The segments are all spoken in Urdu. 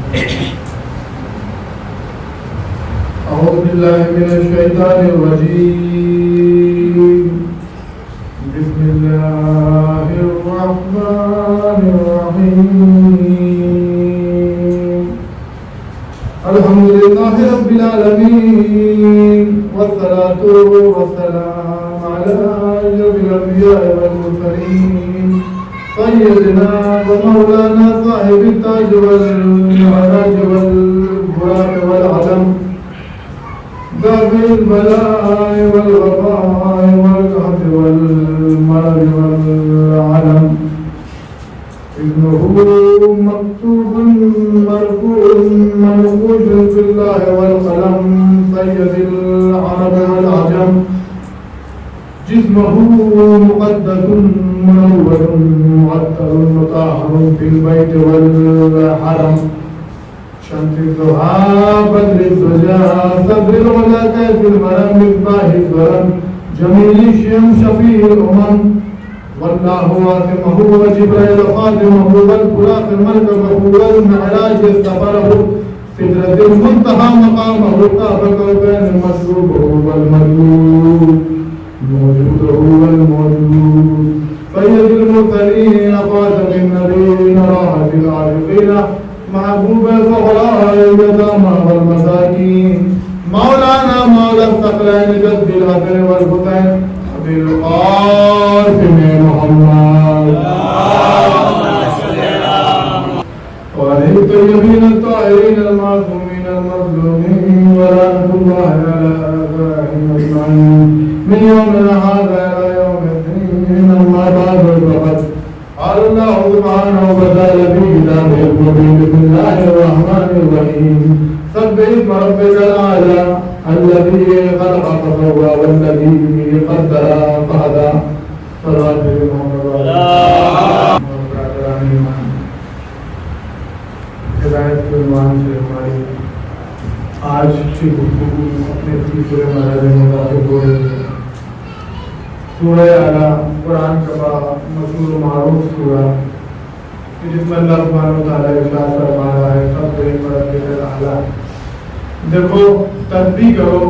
أعوذ بالله من الشيطان الرجيم. بسم الله الرحمن الرحيم. الحمد لله رب العالمين، والصلاة والسلام على أشرف الأنبياء والمرسلين سيدنا ومولانا صاحب التاج والمعراج والبراق والعلم، ذوي البلاء والغباء والقهر والمرض والعلم. ابنه مكتوب مرفوع منقوش في الله والقلم، سيد العرب والعجم. جسمه مقدس منور معطر مطهر في البيت والحرم. شمس الضحى بدر الدجى صدر العلا كيف المرم مصباح الظلم. جميل الشم شفيع الأمم، والله واثمه وجبريل خادمه والبراق مركبه والمعراج سفره. سدرة المنتهى مقامه طاب كوكب مشروبه والمجلوب موجوده والموجود. سيد المرسلين خاتم النبيين راحة العاشقين محبوب الفقراء اليتامى والمساكين. مولانا مولى الثقلين جد الحسن والحسين أبي القاسم محمد وعليه الطيبين الطاهرين المعصومين المظلومين، ورحمة الله على آبائهم أجمعين من يومنا هذا إلى يوم الدين. أما بعد فقد قال الله سبحانه وتعالى في كتابه المبين: بسم الله الرحمن الرحيم. سبح اسم ربك الأعلى الذي خلق فسوى والذي قدر فهدى. صلاة محمد ہدایت کے عنوان سے ہماری آج کی گفتگو اپنے تیسرے مرحلے میں داخل ہو رہی ہے. سورہ اعلیٰ قرآن کا مشہور و معروف سورہ جس میں اللہ سبحانہ و تعالیٰ ارشاد فرما رہا ہے: سبح اسم ربک الاعلیٰ. دیکھو، تسبیح کرو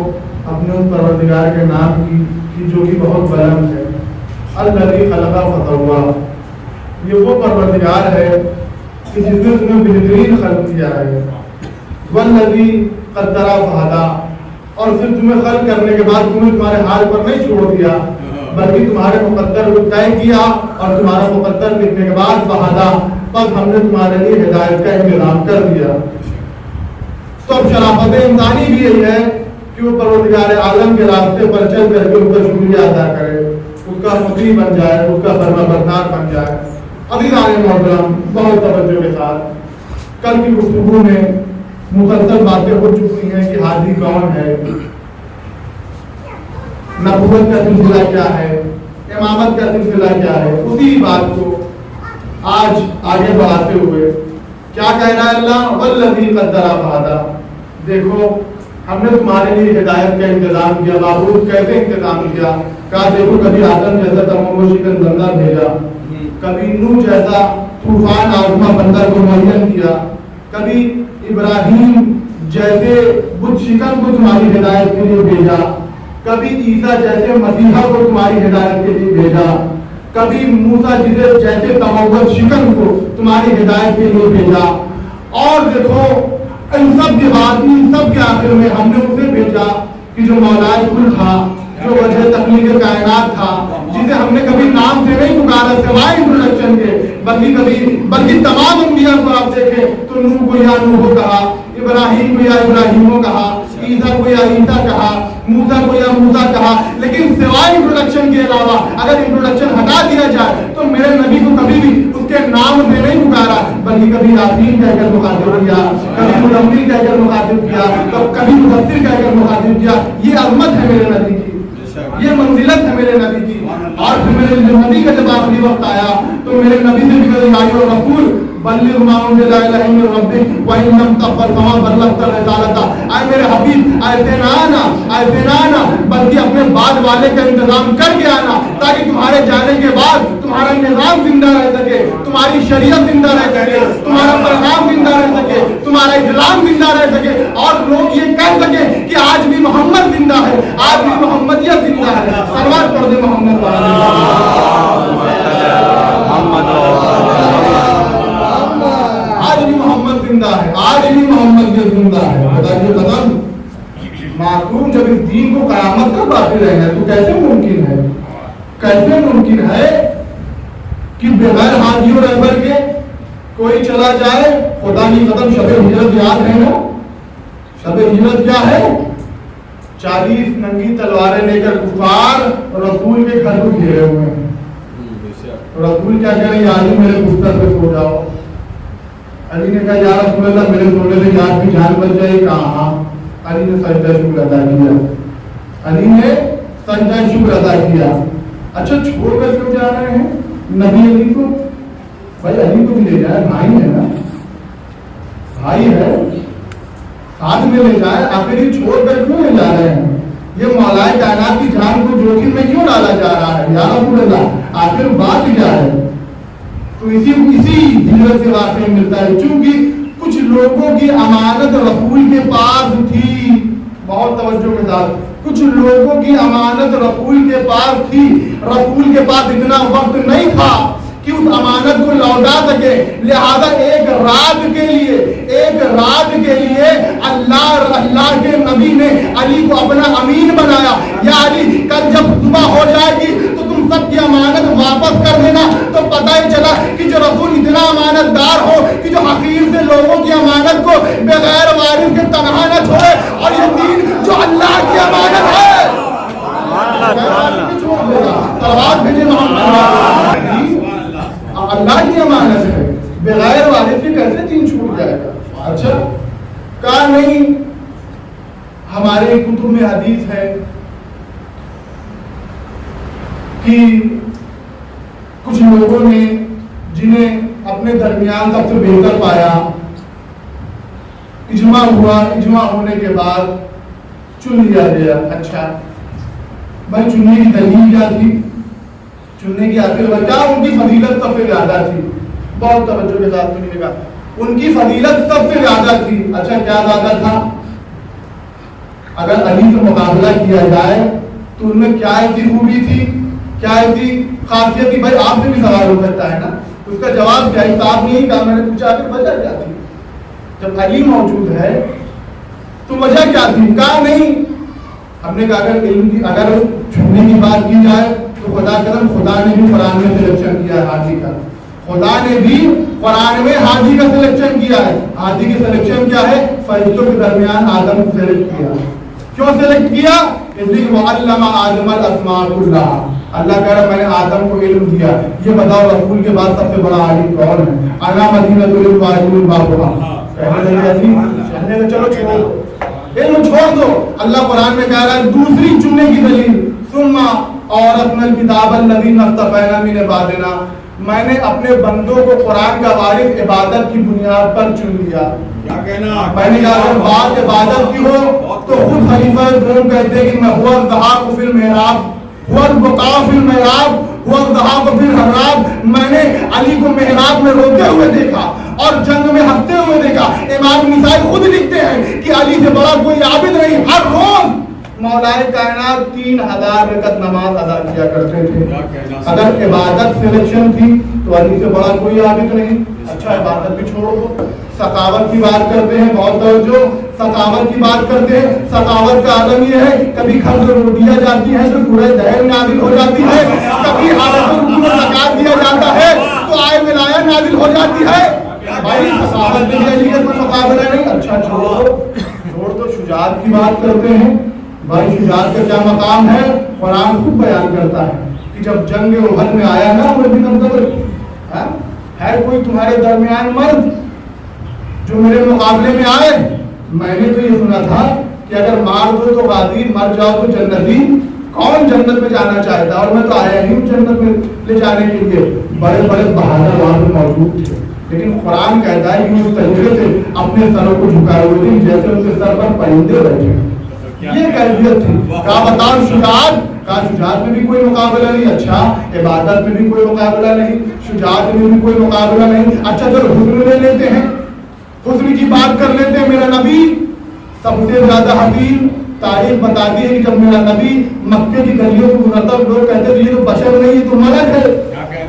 اپنے اس پروردگار کے نام کی جو کہ بہت بلند ہے. الذی خلق فسوی، یہ وہ پروردگار ہے کہ جس نے تمہیں بہترین خلق کیا ہے. والذی قدر فہدی، اور پھر تمہیں خلق کرنے کے بعد تمہیں تمہارے حال پر نہیں چھوڑ دیا بلکہ تمہارے مقدر کو طے کیا، اور تمہارا مقدر لکھنے کے بعد فہدی، پس ہم نے تمہارے لیے ہدایت کا انتظام کر دیا. تو اب شرافت انسانی بھی یہی ہے کہ وہ پروردگار عالم کے راستے پر چل کر کے اس کا شکریہ ادا کرے، اس کا مطیع بن جائے، اس کا فرما بردار بن جائے. عزیزان محترم، بہت توجہ کے ساتھ کل کی گفتگو میں مسلسل باتیں ہو چکی ہیں کہ ہادی کون ہے، نبوت کا سلسلہ کیا ہے، امامت کا سلسلہ کیا ہے. اسی بات کو آج آگے بڑھاتے ہوئے کیا کہہ رہا ہے اللہ؟ والذی قدر فہدی. دیکھو، ہم نے تمہارے لیے ہدایت کا انتظام کیا. بابود کیسے انتظام کیا؟ کہا دیکھو، کبھی آدم جیسا تمام شکن بندہ بھیجا، کبھی نوح جیسا طوفان آزما بندر کو معین کیا، کبھی ابراہیم جیسے بت شکن کو تمہاری ہدایت کے لیے بھیجا، کبھی عیسیٰ جیسے مسیحا کو تمہاری ہدایت کے لیے بھیجا، کبھی موسیٰ جیسے تموت شکن کو تمہاری ہدایت کے لیے بھیجا. اور دیکھو، ان سب کے بعد، ان سب کے آخر میں ہم نے اسے بھیجا کہ جو مولائے کل تھا، جو وجہ تخلیق کائنات تھا، جسے ہم نے کبھی نام سے نہیں پکارا سوائے انٹروڈکشن کے، بلکہ تمام انبیاء کو آپ دیکھیں تو نوح کو یا نوح کہا، ابراہیم کو یا ابراہیم کہا، عیسیٰ کو یا عیسیٰ کہا، موسیٰ کو یا موسیٰ کہا. لیکن سوائے انٹروڈکشن کے علاوہ اگر انٹروڈکشن ہٹا دیا جائے تو میرے نبی کو کبھی بھی اس کے نام سے نہیں پکارا، بلکہ کبھی یاسین کہہ کر مخاطب کیا، کبھی مدثر کہہ کر مخاطب کیا، کبھی مدثر کہہ کر مخاطب کیا. یہ عظمت ہے میرے نبی کی، یہ منزلت ہے میرے نبی کی. اور پھر میرے نبی کا جب آخری وقت آیا تو میرے نبی سے بھی کہا: یا رسول بلغ ما انزل الیک من ربک وان لم تفعل فما بلغت رسالتہ. اے میرے حبیب، ایسے نہ آنا بلکہ اپنے بعد والے کا انتظام کر کے آنا، تاکہ تمہارے جانے کے بعد تمہارا نظام زندہ رہ سکے، تمہاری شریعت زندہ رہ سکے، تمہارا پیغام زندہ رہ سکے، ہمارا اسلام زندہ رہ سکے اور لوگ یہ کہہ سکے کہ آج بھی محمد زندہ ہے، آج بھی محمدیت زندہ ہے. سلوات پڑھ دے محمد آج بھی محمد زندہ ہے، آج بھی محمدیت زندہ ہے. بتائیے بدن معصوم جب اس دین کو قیامت تک باقی رہنا ہے تو کیسے ممکن ہے، کیسے ممکن ہے کہ بغیر حاجی و رہبر کے کوئی چلا جائے؟ خدا کی قدم شب ہجرت یاد ہے نا؟ شب ہجرت کیا ہے؟ 40 ننگی تلواریں لے کر کفار رسول کے گھر کو گھیرے ہوئے ہیں. رسول کیا کہہ رہے ہیں؟ علی میرے بستر پہ سو جاؤ. علی نے کہا یا رسول اللہ میرے سونے سے جان کی جان بچ جائے. کہاں؟ علی نے سجدہ شکر ادا کیا. علی نے سجدہ شکر ادا کیا. اچھا چھوڑ کر کیوں جا رہے ہیں نبی علی کو؟ بھائی علی کو بھی لے جائے، بھائی ہے نا، بھائی ہے، ساتھ میں لے جائے. آخر یہ چھوڑ کر کیوں لے جا رہے ہیں؟ یہ مولائے کائنات کی جان کو جوخم میں کیوں ڈالا جا رہا ہے یا رسول اللہ؟ آخر بات کیا ہے؟ تو اسی ہجرت سے واقعہ ملتا ہے. چونکہ کچھ لوگوں کی امانت رسول کے پاس تھی، بہت توجہ کے ساتھ، کچھ لوگوں کی امانت رسول کے پاس تھی. رسول کے پاس اتنا وقت نہیں تھا کہ اس امانت کو لوٹا سکے. لہذا ایک رات کے لیے اللہ کے نبی نے علی کو اپنا امین بنایا. یا علی کل جب صبح ہو جائے گی تو تم سب کی امانت واپس کر دینا. تو پتہ ہی چلا کہ جو رسول اتنا امانت دار ہو کہ جو حقیر سے لوگوں کی امانت کو بغیر وارث کے تنہا نہ چھوڑے. اور یہ دین جو اللہ کی امانت ہے اللہ کی امانت ہے، بغیر وارث کے کیسے دین چھوٹ جائے گا؟ اچھا کہا نہیں. ہمارے کتب میں حدیث ہے کہ کچھ لوگوں نے جنہیں اپنے درمیان سب سے بہتر پایا، اجماع ہوا. اجماع ہونے کے بعد چن لیا گیا. اچھا بھائی چننے کی دلیل کیا تھی؟ چننے کی آخر وجہ ان کی فضیلت سب سے زیادہ تھی. بہت توجہ کے ساتھ سنیے گا. ان کی فضیلت سب سے زیادہ تھی. اچھا کیا زیادہ تھا؟ اگر علی سے مقابلہ کیا جائے تو ان میں کیا ایسی خوبی تھی، کیا ایسی خاصیت تھی؟ بھائی آپ سے بھی سوال ہو سکتا ہے نا. اس کا جواب کیا صاحب نہیں کہا. میں نے پوچھا کہ وجہ کیا تھی؟ جب علی موجود ہے تو وجہ کیا تھی؟ کہا نہیں. ہم نے کہا اگر چننے کی بات کی جائے تو خدا نے بھی قرآن میں سلیکشن کیا ہے حاجی کا. خدا نے بھی قرآن میں حاجی کا سلیکشن کیا ہے. حاجی کی سلیکشن کیا ہے؟ فرشتوں کے درمیان آدم کو سلیکٹ کیا. کیوں سلیکٹ کیا؟ وَعَلَّمَ آدَمَ الْأَسْمَاءَ كُلَّهَا. اللہ کہہ رہا میں نے آدم کو علم دیا. یہ بتاؤ رسول کے بعد سب سے بڑا عالم کون ہے؟ انا مدینۃ العلم بابها. کہنے لگے چلو چھوڑ دو، علم چھوڑ دو. اللہ قرآن میں کہہ رہا ہے دوسری چننے کی دلیل ثم اورثنا الکتاب الذین اصطفینا من عبادنا. میں نے اپنے بندوں کو قرآن کا وارث عبادت کی بنیاد پر چن لیا. میں نے کہا اگر بات عبادت کی ہو تو خود خلیفہ دوم کہتے ہیں کہ میں هو الذهاب فی المحراب هو البقاء فی المحراب هو الذهاب فی الحراب. میں نے علی کو محراب میں روتے ہوئے دیکھا اور جنگ میں ہنستے ہوئے دیکھا. امام نسائی خود لکھتے ہیں کہ علی سے بڑا کوئی عابد نہیں. ہر روز مولائے کائنات 3000 رکعت نماز ادا کیا کرتے تھے. اگر عبادت سلیکشن تھی تو علی سے بڑا کوئی عابد نہیں. اچھا عبادت بھی چھوڑو دو. سخاوت کی بات کرتے ہیں، بہت توجہ، سخاوت کی بات کرتے ہیں. سخاوت کا عالم یہ ہے کبھی خرچ دیا جاتی ہے تو سورہ دہر نازل ہو جاتی ہے. کبھی حالت رکوع میں زکات دیا جاتا ہے تو آئے ولایہ نازل ہو جاتی ہے. بھائی سخاوت میں علی کا کوئی مقابلہ نہیں. اچھا چھوڑ دو. شجاعت کی بات کرتے ہیں. بھائی شجاعت کا کیا مقام ہے؟ قرآن خود بیان کرتا ہے کہ جب جنگ احد میں آیا نا ہے کوئی تمہارے درمیان مرد جو میرے مقابلے میں آئے. میں نے تو یہ سنا تھا کہ اگر مار دو تو غازی، مر جاؤ تو جنتی. کون جنت میں جانا چاہتا؟ اور میں تو آیا ہی جنت میں لے جانے کے لیے. بڑے بڑے بہادر وہاں پہ موجود تھے لیکن قرآن کہتا ہے کہ اس طریقے سے اپنے سروں کو جھکائے ہوئے تھے جیسے ان کے سر پر پرندے بیٹھے. یہ کیفیت تھی. کہا بتاؤ شجاعت. کہا شجاعت میں بھی کوئی مقابلہ نہیں. اچھا عبادت میں بھی کوئی مقابلہ نہیں، شجاعت میں بھی کوئی مقابلہ نہیں. اچھا چلو حسن لے لیتے ہیں. حسن کی بات کر لیتے ہیں. میرا نبی سب سے زیادہ حسین. تاریخ بتاتی ہے کہ جب میرا نبی مکے کی گلیوں کو مرتب لوگ کہتے تھے یہ تو بشر نہیں یہ تو ملک ہے,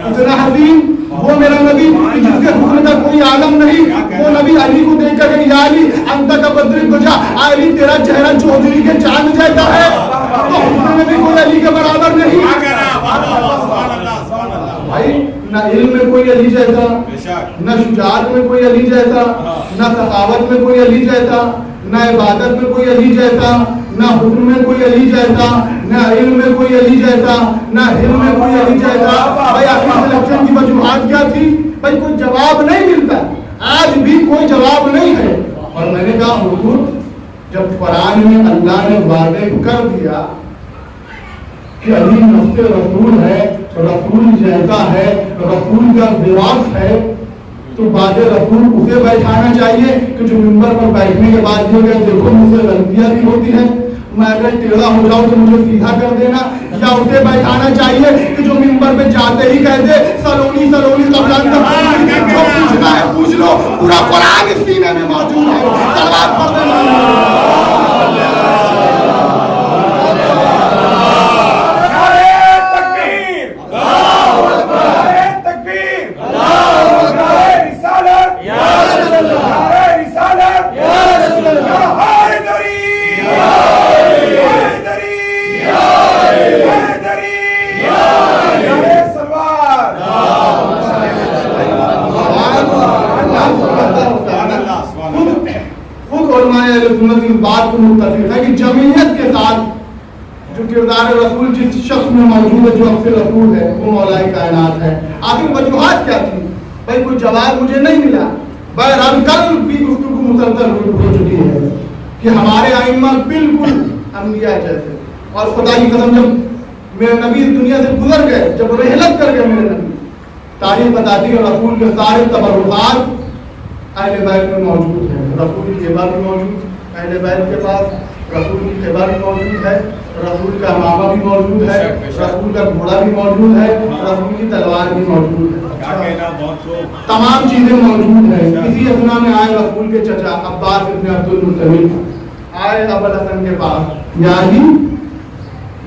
اتنا حسین وہ میرا نبی جس کے حسن کا کوئی عالم نہیں. وہ نبی علی کو دیکھ کر یا علی انت کا بدر دجا, علی تیرا چہرہ چودھری کے چاند جیسا ہے. تو حسن میں بھی کوئی علی کے برابر نہیں. بھائی نہ علم میں کوئی علی جیسا, نہ شجاعت میں کوئی علی جیسا, نہ سخاوت میں کوئی علی جیسا, نہ عبادت میں کوئی علی جیسا, نہ حکم میں کوئی علی جیسا, نہ علم میں کوئی علی جیسا, نہ علم میں کوئی علی جیسا. بھائی اپنی سلیکشن کی وجوہات کیا تھی؟ بھائی کوئی جواب نہیں ملتا, آج بھی کوئی جواب نہیں ہے. اور میں نے کہا حضور جب قرآن میں اللہ نے واضح کر دیا کہ علی نفس رسول ہے, رسول جیسا ہے, رسول کا لباس ہے, تو بعد رسول اسے بیٹھانا چاہیے کہ جو منبر پر بیٹھنے کے بعد یہ کہ دیکھو مجھ سے غلطیاں بھی ہوتی ہیں, میں اگر ٹیڑھا ہو جاؤں تو مجھے سیدھا کر دینا, یا اسے بیٹھانا چاہیے کہ جو منبر پہ جاتے ہی کہہ دے سلونی سلونی قبران کا جو پوچھنا ہے پوچھ لو, پورا قرآن اس سینے میں موجود ہے. صلوات پڑھ دینا. بات کو متفق ہے کہ جمعیت کے ساتھ جو کردار رسول جس شخص میں موجود ہے, جو اکثر رسول ہے, وہ مولا کائنات ہے. آخر وجوہات کیا تھی؟ بھائی کوئی جواب مجھے نہیں ملا. بہرحال کل بھی گفتگو مسلسل ہو چکی ہے کہ ہمارے ائمہ بالکل انبیاء جیسے, اور خدا کی قسم جب میرے نبی اس دنیا سے گزر گئے, جب رحلت کر گئے میرے نبی, تاریخ بتاتی ہے رسول کے سارے تبرکات اہل بیت میں موجود ہیں. رسول کی خبر بھی موجود, اہل بیت کے پاس رسول کی خبر بھی موجود ہے, رسول کا امامہ بھی موجود ہے, رسول کا گھوڑا بھی موجود ہے, رسول کی تلوار بھی موجود ہے, تمام چیزیں موجود ہیں. اسی اسنا میں آئے رسول کے چچا عباس ابن عبد المطلب آئے ابو الحسن کے پاس, یعنی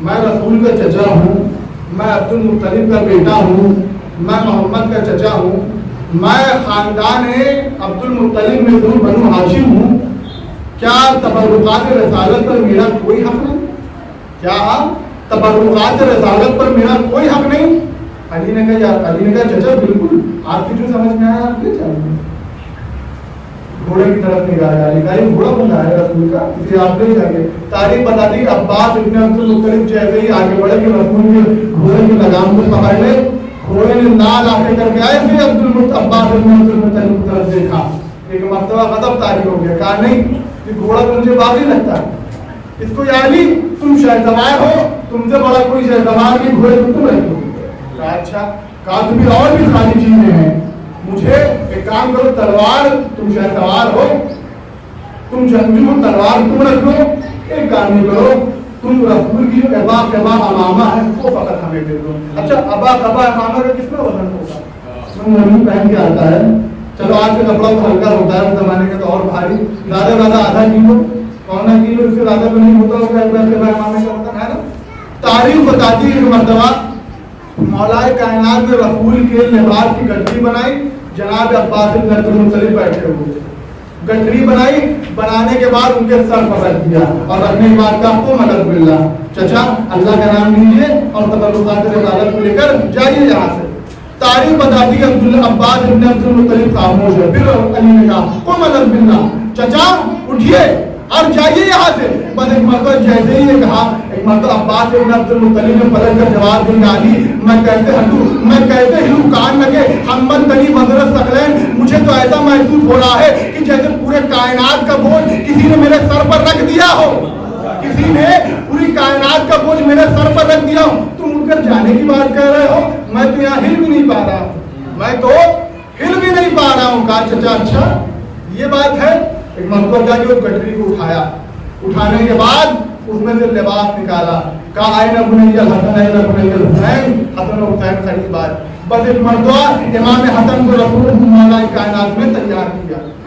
میں رسول کا چچا ہوں, میں عبد المطلب کا بیٹا ہوں, میں محمد کا چچا ہوں, میں خاندان عبد المطلب میں بنو ہاشم ہوں, کیا تبرکات رسالت پر میرا کوئی حق نہیں؟ کیا تبرکات رسالت پر میرا کوئی حق نہیں؟ علی نے کہا چچا بالکل آپ کی جو سمجھ میں آیا آپ لے چاہیے. گھوڑے کی طرف نگاہ ڈالی, کہا یہ گھوڑا بنا ہے رسول کا, اسے آپ لے جائیے. تاریخ بتاتی ہے عباس ابن عبد المطلب جیسے ہی آگے بڑھے کہ رسول کے گھوڑے کی لگام کو پکڑ لے, گھوڑے نے نال آگے کر کے آئے, پھر عباس ابن عبد المطلب کی طرف دیکھا, ایک مرتبہ غضب طاری ہو گیا, کہا نہیں یہ گھوڑا تو مجھے باقی لگتا ہے, اس کو یا علی تم شہسوار ہو, تم سے بڑا کوئی شہسوار نہیں, گھوڑے تم رہتے ہو. کہا اچھا, کہا تمہیں اور بھی خالی چیزیں ہیں, مجھے ایک کام کرو, تلوار تم شہسوار ہو, تم جنگجو ہو, تلوار تم رکھ لو, ایک کام نہیں کرو تم رسول کی جو ابا قبا امامہ ہے وہ فقط ہمیں دے دو. اچھا ابا قبا امامہ کا کس میں وزن ہوگا؟ وہ پہن کے آتا ہے, چلو آج کا کپڑا تو ہلکا ہوتا ہے, اس زمانے کا تو اور بھاری, زیادہ زیادہ آدھا کلو, پونا کلو, اس سے زیادہ تو نہیں ہوتا ہوگا. تاریخ بتاتی ہے کہ مرتبہ مولا کائنات میں رسول کے لباس کی گٹری بنائی, جناب عباس بن عبد المطلب بیٹھے ہوئے, گٹری بنائی, بنانے کے بعد ان کے سر پر رکھ دیا اور رکھنے کے بعد کہا کو مدد باللہ, چچا اللہ کا نام لیجیے اور تبرکات رسالت کو لے کر جائیے یہاں سے. تاریخ بتاتی ہے عبداللہ عباس ابن عبد المطلب خاموش ہے, پھر علی نے کہا کو مدد باللہ, چچا اٹھیے اور جائیے یہاں سے. بس ایک مرتبہ جیسے ہی یہ کہا, ایک مرتبہ عباس ابن عبد المطلب نے پلٹ کر جواب دیا, علی میں کہتے ہوں کان لگے حمد بنی وزرت ثقلین, مجھے تو ایسا محسوس ہو رہا ہے کہ جیسے پورے کائنات کا بوجھ کسی نے میرے سر پر رکھ دیا ہو, کسی نے پوری کائنات کا بوجھ میرے سر پر رکھ دیا ہو. تم اٹھ کر جانے کی بات کہہ رہے ہو, میں تو یہاں ہل بھی نہیں پا رہا ہوں, میں تو ہل بھی نہیں پا رہا ہوں. کہا چچا اچھا یہ بات ہے. ایک مرتبہ جا کے اس گٹری کو اٹھایا, اٹھانے کے بعد اس میں سے لباس نکالا, کہا آئین بنی الحسن آئین بنی الحسین, حسن و حسین قریب آئے. بس ایک مرتبہ امام حسن کو رسول مولا کائنات میں تیار کیا,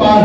5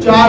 4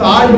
60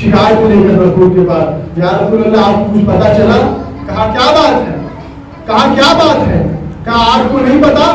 شکایت لے کر رسول کے پاس، یا رسول اللہ آپ کو کچھ پتا چلا؟ کہا کیا بات ہے؟ کہا کیا بات ہے؟ کہا آپ کو نہیں پتا،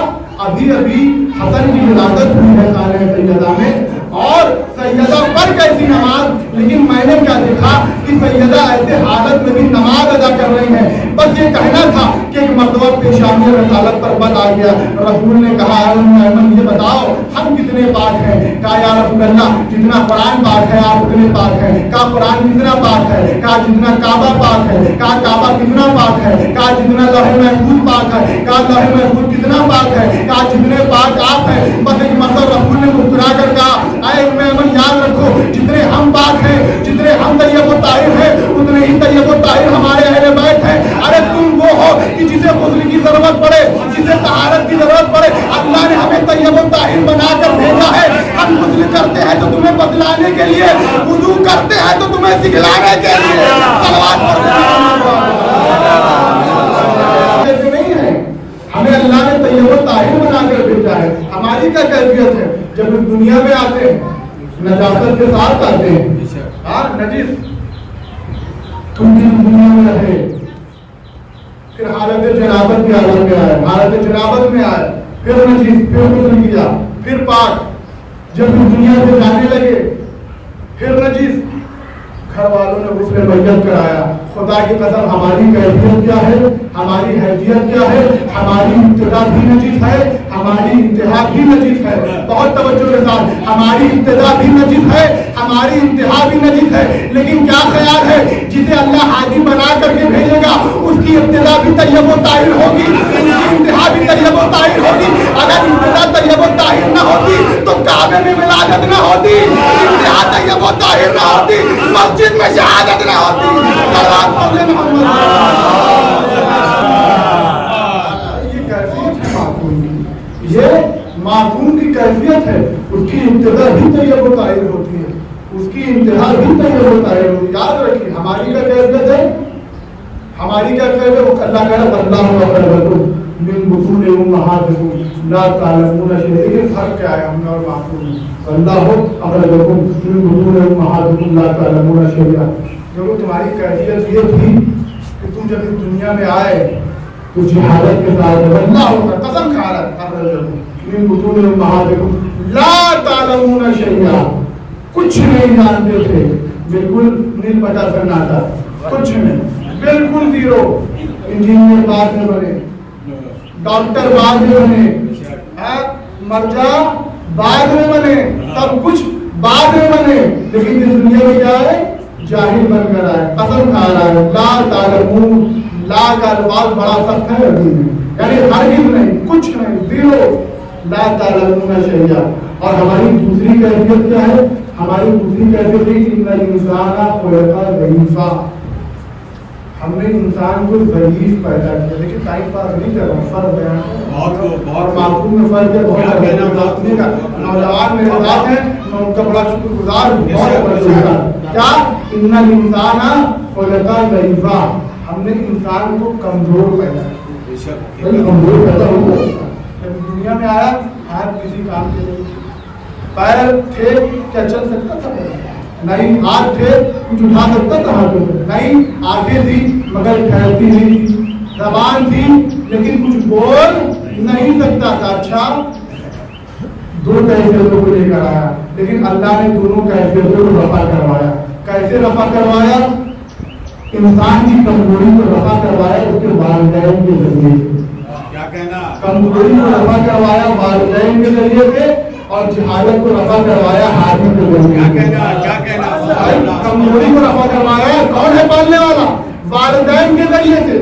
ابھی ابھی حسن کی ولادت ہوئی ہے خانہ سیدہ میں، اور سیدہ پر کیسی نماز، لیکن میں نے کیا دیکھا کہ سیدہ ایسے حالت میں بھی نماز ادا کر رہی ہیں، بس یہ کہنا تھا کہ ایک مرتبہ پیشانی رسالت پر بل آ گیا۔ رسول نے کہا ایمن یہ بتاؤ ہم کتنے پاک ہیں؟ کہا یا رسول اللہ جتنا قرآن پاک ہے آپ اتنے پاک ہیں۔ کہا قرآن کتنا پاک ہے؟ کہا جتنا کعبہ پاک ہے۔ کہا کعبہ کتنا پاک ہے؟ کہا جتنا لوح محفوظ پاک ہے۔ کہا لوح محفوظ کتنا پاک ہے؟ کہا جتنے پاک آپ ہیں۔ بس ایک مرتبہ رسول نے مسکرا کر کہا اے ایمن یاد رکھو جتنے ہم پاک ہیں، جتنے ہم طیب و طاہر ہیں، اتنے ہی طیب و طاہر ہمارے اہل بیت ہیں۔ ارے تم وہ ہو کہ جسے غسل کی ضرورت پڑے، جسے طہارت کی ضرورت پڑے، اللہ نے ہمیں طیب و طاہر بنا کر بھیجا ہے۔ ہم غسل کرتے ہیں تو تمہیں بتلانے کے لیے، وضو کرتے ہیں تو تمہیں سکھلانے کے لیے۔ نہیں ہے، ہمیں اللہ نے طیب و طاہر بنا کر بھیجا ہے۔ ہماری کیا کیفیت ہے؟ جب ہم دنیا میں آتے ہیں نجاست کے ساتھ آتے ہیں، ہاں نجیس تم دنیا میں رہے، پھر حالت جنابت کی حالت میں آئے، حالت جنابت میں آئے، پھر نجیس، پھر غسل کیا، پھر پاک، جب دنیا سے جانے لگے پھر نجیس، گھر والوں نے غسل میت کرایا۔ خدا کی قسم ہماری کیفیت کیا ہے، ہماری حیثیت کیا ہے، ہماری ابتدا بھی نجیس ہے، ہماری انتہا بھی نجیس ہے۔ بہت توجہ کے ساتھ، ہماری ابتدا بھی نجیس ہے، ہماری انتہا بھی نجیس ہے، لیکن کیا خیال ہے جسے اللہ حاجی بنا کر کے بھیجے گا اس کی ابتدا بھی طیب و طاہر ہوگی، اس کی انتہا بھی طیب و طاہر ہوگی۔ اگر ابتدا طیب و طاہر نہ ہوتی تو کعبے میں ولادت نہ ہوتی، انتہا طیب و طاہر نہ ہوتی، مسجد میں شہادت نہ ہوتی۔ یہ معصوم کی کیفیت ہے، اس کی ابتدا بھی طیب و طاہر ہوتی ہے، اس کی انتہا بھی طیب و طاہر ہوتی ہے۔ یاد رکھیے ہماری کیا کیفیت ہے، ہماری کیا کیفیت ہے، وہ اللہ کہہ رہا اللہ اکبر من بطون امہاتکم لا تعلمون شیئا۔ لیکن فرق کیا ہے ہم نے اور معصوم میں؟ اللہ اخرجکم من بطون امہاتکم لا تعلمون شیئا۔ جو تمہاری کیفیت یہ تھی کہ تم جب اس دنیا میں آئے تو جہالت کے ساتھ اللہ ہوتا قسم کھا رہا اخرجکم من بطون امہاتکم لا تعلمون شیئا، کچھ نہیں جانتے تھے، بالکل نیل بٹا سناٹا، کچھ نہیں، بالکل زیرو۔ انجینئر بعد میں بنے، ڈاکٹر بعد میں بنے، مرجع بعد میں بنے، سب کچھ بعد میں بنے، لیکن اس دنیا میں کیا ہے؟ جاہل بن کر آئے، قسم کھا رہا ہے لا تعلمون۔ لا کا الفاظ بڑا سخت ہے عربی میں، یعنی ہرگز نہیں، کچھ نہیں، زیرو، لا تعلمون شیئا۔ اور ہماری دوسری کیفیت کیا ہے؟ ہماری دوسری کیفیت ہے کہ ان الانسان خلق ضعیفا، ہم نے انسان کو ضعیف پیدا کیا۔ لیکن ٹائم پاس نہیں کر رہا، فرق بیان اور معصوم میں فرق ہے بہت زیادہ۔ نوجوان میرے ساتھ ہیں، میں ان کا بڑا شکر گزار ہوں، بہت بڑا شکر۔ کیا ان الانسان خلق ضعیفا، ہم نے انسان کو کمزور پیدا کیا، کمزور پیدا ہوا۔ جب دنیا میں آیا ہاتھ کسی کام کے لیے، پیر تھے کیا چل سکتا تھا؟ نہیں، ہاتھ تھے کچھ اٹھا سکتا تھا ہاتھوں سے؟ نہیں، آنکھیں تھی مگر ٹھہرتی نہیں تھی، زبان تھی لیکن کچھ بول نہیں سکتا تھا۔ اچھا، دو کیفیتوں کو لے کر آیا، لیکن اللہ نے دونوں کیفیتوں کو رفع کروایا۔ کیسے رفع کروایا؟ انسان کی کمزوری کو رفع کروایا اس کے والدین کے ذریعے سے۔ کیا کہنا؟ کمزوری کو رفع کروایا والدین کے ذریعے سے، اور جہالت کو رفع کروایا حاکم کے ذریعے۔ کیا کہنا؟ کمزوری کو رفع کروایا کون ہے پالنے والا؟ والدین کے ذریعے سے۔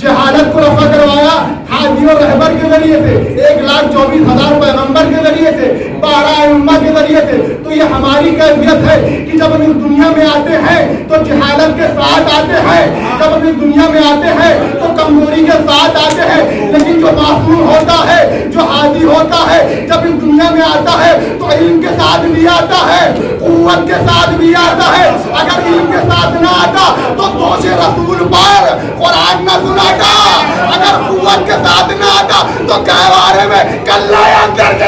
جہالت کو رفع کروایا حاجی اور رہبر کے ذریعے سے، 1,24,000 پیغمبر کے ذریعے سے، 12 ائمہ کے ذریعے سے۔ تو یہ ہماری کیفیت ہے کہ جب ہم اس دنیا میں آتے ہیں تو جہالت کے ساتھ آتے ہیں، جب ہم اس دنیا میں آتے ہیں تو کمزوری کے ساتھ آتے ہیں، لیکن جو معصوم ہوتا ہے، جو حاجی ہوتا ہے، جب اس دنیا میں آتا ہے تو علم کے ساتھ بھی آتا ہے، قوت کے ساتھ بھی آتا ہے۔ اگر علم کے ساتھ نہ آتا تو دوش رسول پر قرآن نہ سناتا، اگر قوت کے ساتھ نہ آتا تو گہوارے میں کلّا یا کر کے